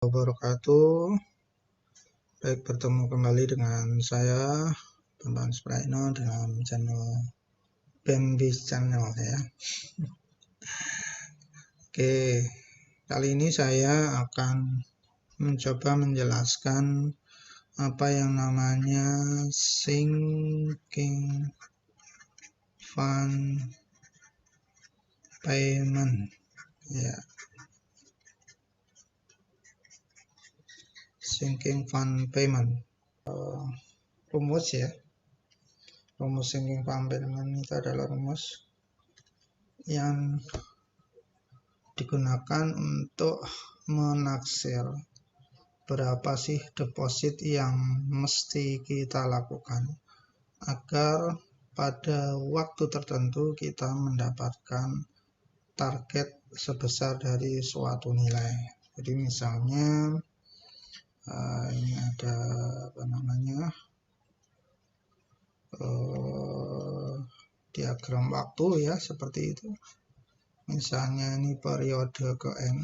Wabarakatuh. Baik, bertemu kembali dengan saya Bambang Supraino dalam channel Bambis Channel ya. Oke, kali ini saya akan mencoba menjelaskan apa yang namanya sinking fund payment ya. Sinking fund payment, rumus ya. Rumus sinking fund payment itu adalah rumus yang digunakan untuk menaksir berapa sih deposit yang mesti kita lakukan agar pada waktu tertentu kita mendapatkan target sebesar dari suatu nilai. Jadi misalnya ini ada apa namanya diagram waktu ya, seperti itu. Misalnya ini periode ke N,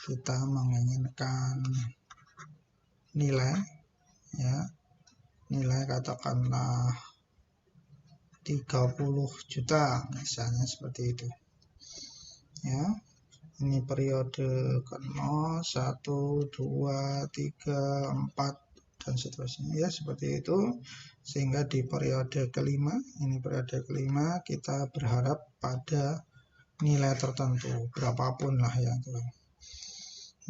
kita menginginkan nilai ya, nilai katakanlah 30 juta misalnya, seperti itu ya. Ini periode ke 0, 1, 2, 3, 4 dan seterusnya ya, seperti itu. Sehingga di periode kelima, ini periode kelima, kita berharap pada nilai tertentu berapapun lah ya.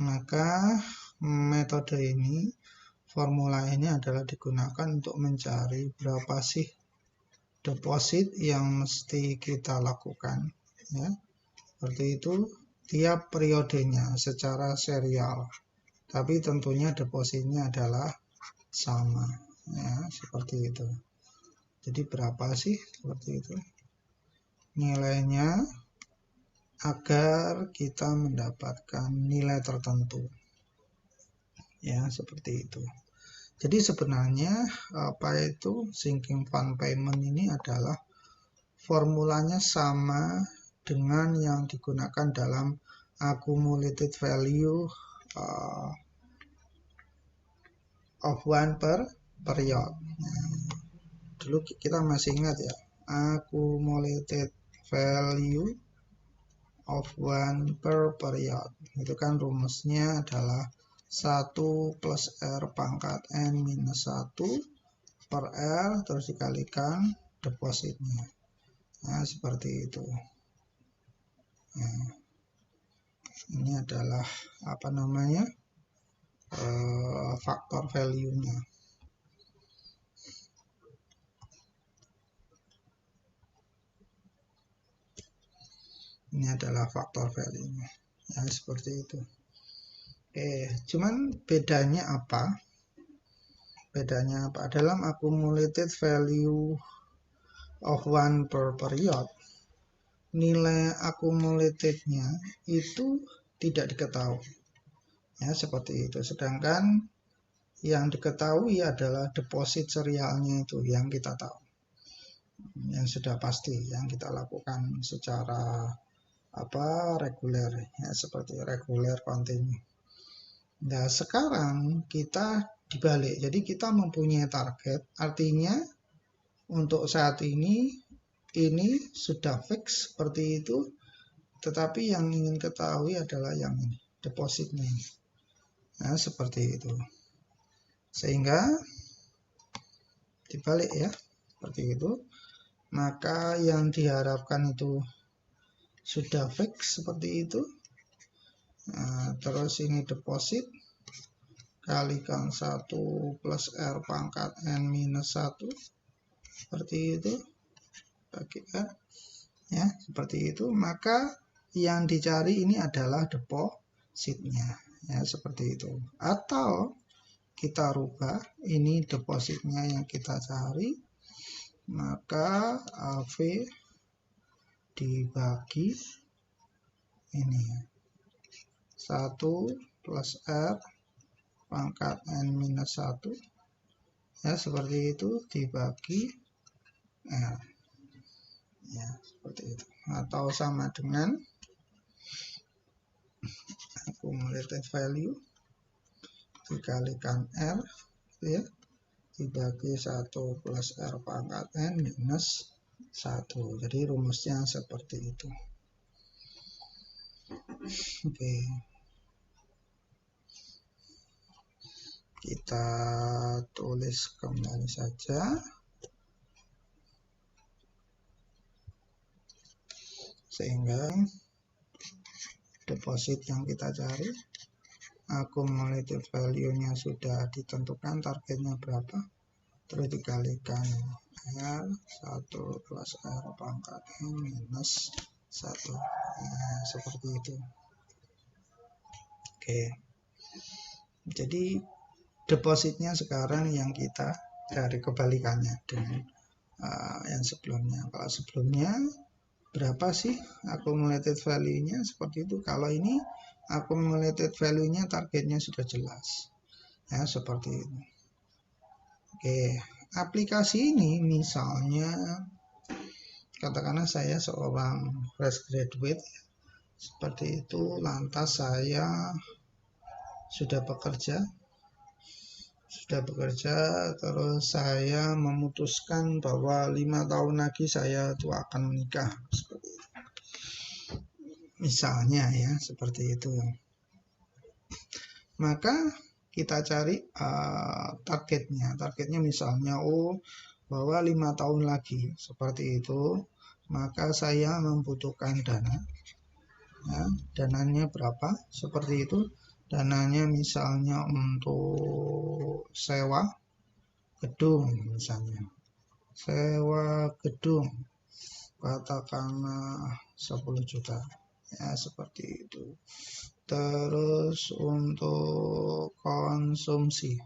Maka metode ini, formula ini adalah digunakan untuk mencari berapa sih deposit yang mesti kita lakukan ya, seperti itu tiap periodenya secara serial, tapi tentunya depositnya adalah sama ya, seperti itu. Jadi berapa sih, seperti itu nilainya agar kita mendapatkan nilai tertentu ya, seperti itu. Jadi sebenarnya apa itu sinking fund payment ini adalah formulanya sama dengan yang digunakan dalam accumulated value of one per period. Dulu kita masih ingat ya, accumulated value of one per period. Itu kan rumusnya adalah 1 plus R pangkat N minus 1 per R terus dikalikan depositnya. Nah, seperti itu. Nah, ini adalah apa namanya faktor value-nya. Ini adalah faktor value-nya ya, seperti itu. Cuman bedanya apa? Bedanya apa? Dalam accumulated value of one per period, nilai accumulated-nya itu tidak diketahui ya, seperti itu. Sedangkan yang diketahui adalah deposit serialnya, itu yang kita tahu, yang sudah pasti, yang kita lakukan secara reguler ya, seperti reguler continue. Nah, sekarang kita dibalik, jadi kita mempunyai target, artinya untuk saat ini sudah fix seperti itu, tetapi yang ingin ketahui adalah yang ini, depositnya. Nah, seperti itu. Sehingga dibalik ya, seperti itu. Maka yang diharapkan itu sudah fix seperti itu. Nah, terus ini deposit kalikan 1 plus R pangkat N minus 1 seperti itu, bagi R ya, seperti itu. Maka yang dicari ini adalah depositnya ya, seperti itu. Atau kita rubah, ini depositnya yang kita cari, maka AV dibagi ini ya, 1 plus R pangkat N minus 1 ya, seperti itu, dibagi R ya, seperti itu. Atau sama dengan accumulated value dikalikan R gitu ya, dibagi 1 plus R pangkat N minus 1. Jadi rumusnya seperti itu. Oke. Kita tulis kembali saja. Sehingga deposit yang kita cari, accumulated value-nya sudah ditentukan, targetnya berapa, terus dikalikan R 1 plus R pangkat N minus 1. Nah, seperti itu. Oke. Jadi depositnya sekarang yang kita cari kebalikannya dengan yang sebelumnya. Kalau sebelumnya berapa sih accumulated value-nya, seperti itu. Kalau ini accumulated value-nya targetnya sudah jelas. Ya, seperti itu. Oke, aplikasi ini misalnya katakanlah saya seorang fresh graduate seperti itu, lantas saya sudah bekerja, terus saya memutuskan bahwa 5 tahun lagi saya itu akan menikah, seperti itu. Misalnya ya, seperti itu. Maka kita cari targetnya misalnya bahwa 5 tahun lagi, seperti itu. Maka saya membutuhkan dana. Ya, dananya berapa? Seperti itu. Dananya misalnya untuk sewa gedung, misalnya sewa gedung katakanlah 10 juta, ya seperti itu. Terus untuk konsumsi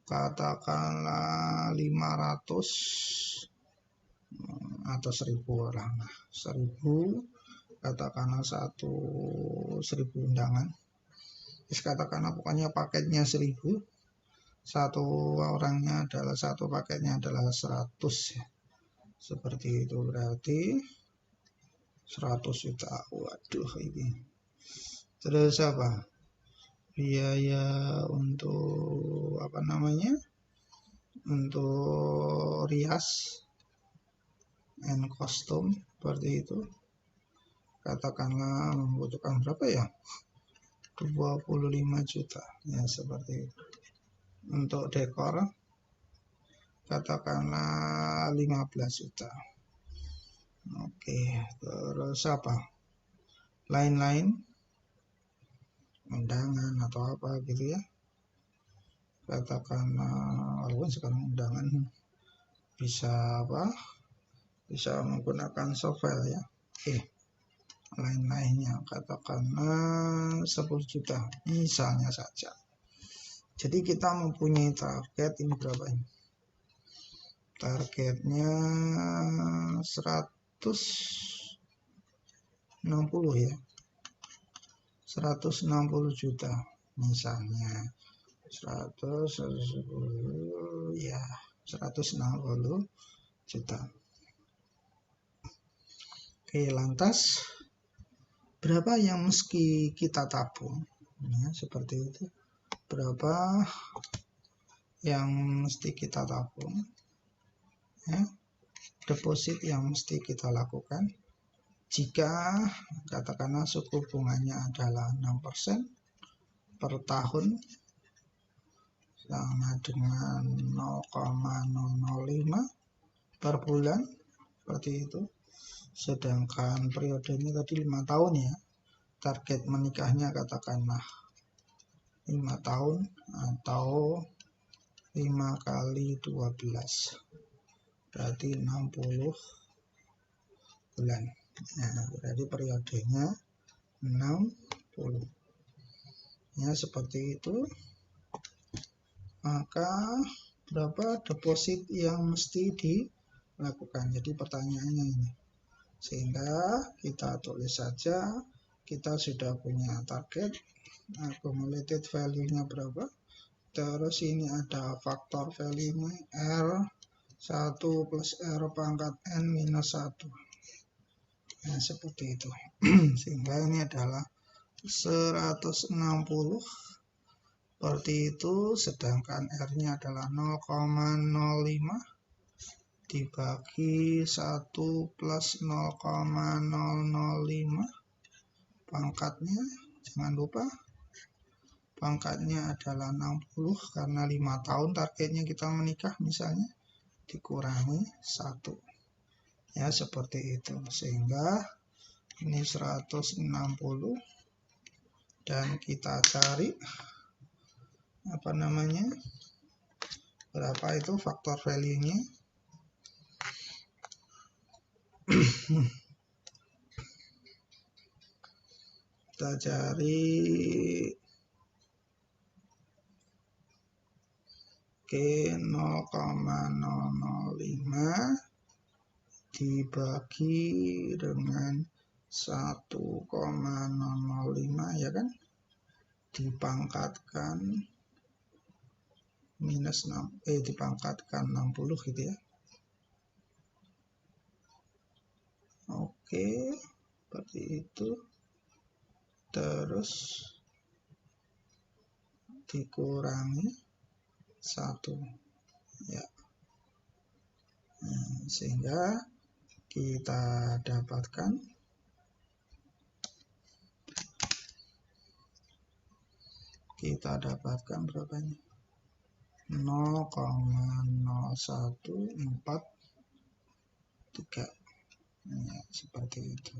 katakanlah 500 atau 1000 orang, 1000 katakanlah 1000 undangan. Katakanlah pokoknya paketnya 1000, satu orangnya adalah, satu paketnya adalah 100 ya. Seperti itu, berarti 100 juta. Waduh ini. Terus apa? Biaya untuk apa namanya? Untuk rias and kostum, seperti itu. Katakanlah membutuhkan berapa ya? 25 juta ya, seperti itu. Untuk dekor katakanlah 15 juta. Oke, terus apa? Lain-lain, undangan atau apa gitu ya. Katakanlah, walaupun sekarang undangan bisa apa? Bisa menggunakan software ya. Oke. Lain-lainnya katakanlah 10 juta misalnya saja. Jadi kita mempunyai target ini berapa ini? Targetnya 160 ya. 160 juta misalnya. 110 ya, 160 juta. Oke, lantas berapa yang mesti kita tabung? Ya, seperti itu. Berapa yang mesti kita tabung? Ya, deposit yang mesti kita lakukan jika katakanlah suku bunganya adalah 6% per tahun sama dengan 0,005 per bulan, seperti itu. Sedangkan periodenya tadi 5 tahun ya. Target menikahnya katakanlah 5 tahun atau 5 kali 12. Berarti 60 bulan. Nah, berarti periodenya 60. Ya, seperti itu. Maka berapa deposit yang mesti dilakukan? Jadi pertanyaannya ini. Sehingga kita tulis saja, kita sudah punya target, accumulated value-nya berapa. Terus ini ada faktor value-nya R1 plus R pangkat N minus 1. Nah, seperti itu. Sehingga ini adalah 160 seperti itu, sedangkan R-nya adalah 0,05 dibagi 1 plus 0,005. Pangkatnya, jangan lupa, pangkatnya adalah 60 karena 5 tahun targetnya kita menikah misalnya, dikurangi 1. Ya, seperti itu. Sehingga ini 160 dan kita cari apa namanya? Berapa itu faktor value-nya? Kita cari ke 0,005 dibagi dengan 1,005 ya kan, dipangkatkan minus 6 dipangkatkan 60 gitu ya. Oke, seperti itu. Terus dikurangi 1 ya. Sehingga kita dapatkan berapanya? 0,0143 ya, seperti itu.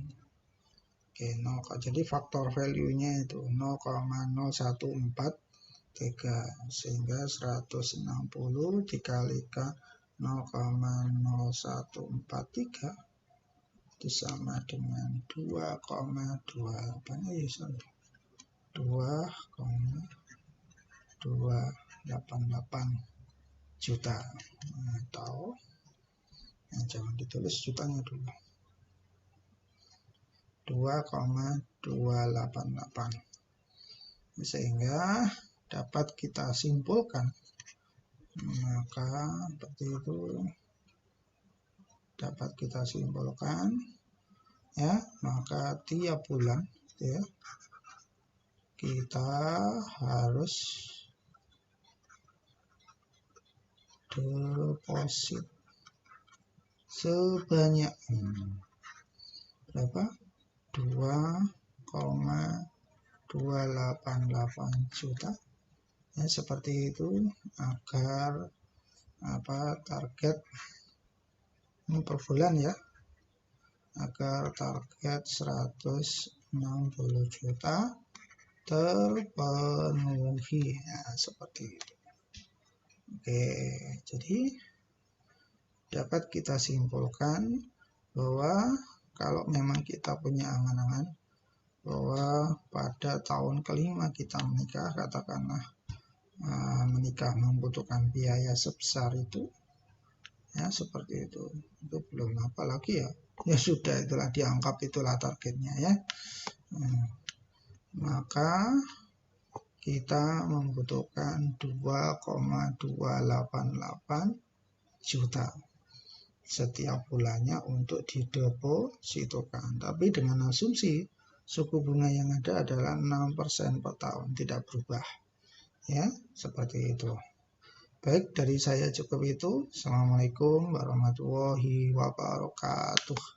Oke, jadi faktor value-nya itu 0,0143 sehingga 160 dikalikan 0,0143 itu sama dengan 2,288 juta, atau jangan ditulis jutanya dulu, 2,288. Sehingga dapat kita simpulkan, maka seperti itu dapat kita simpulkan ya, maka tiap bulan ya kita harus deposit sebanyak berapa? 2,288 juta ya, seperti itu, agar target ini per bulan ya, agar target 160 juta terpenuhi ya, seperti itu. Oke, jadi dapat kita simpulkan bahwa kalau memang kita punya angan-angan bahwa pada tahun kelima kita menikah, katakanlah menikah membutuhkan biaya sebesar itu ya, seperti itu belum apa lagi ya, sudah itulah dianggap itulah targetnya ya. Maka kita membutuhkan 2,288 juta setiap bulannya untuk didepositokan, tapi dengan asumsi suku bunga yang ada adalah 6% per tahun, tidak berubah ya, seperti itu. Baik, dari saya cukup itu. Assalamualaikum warahmatullahi wabarakatuh.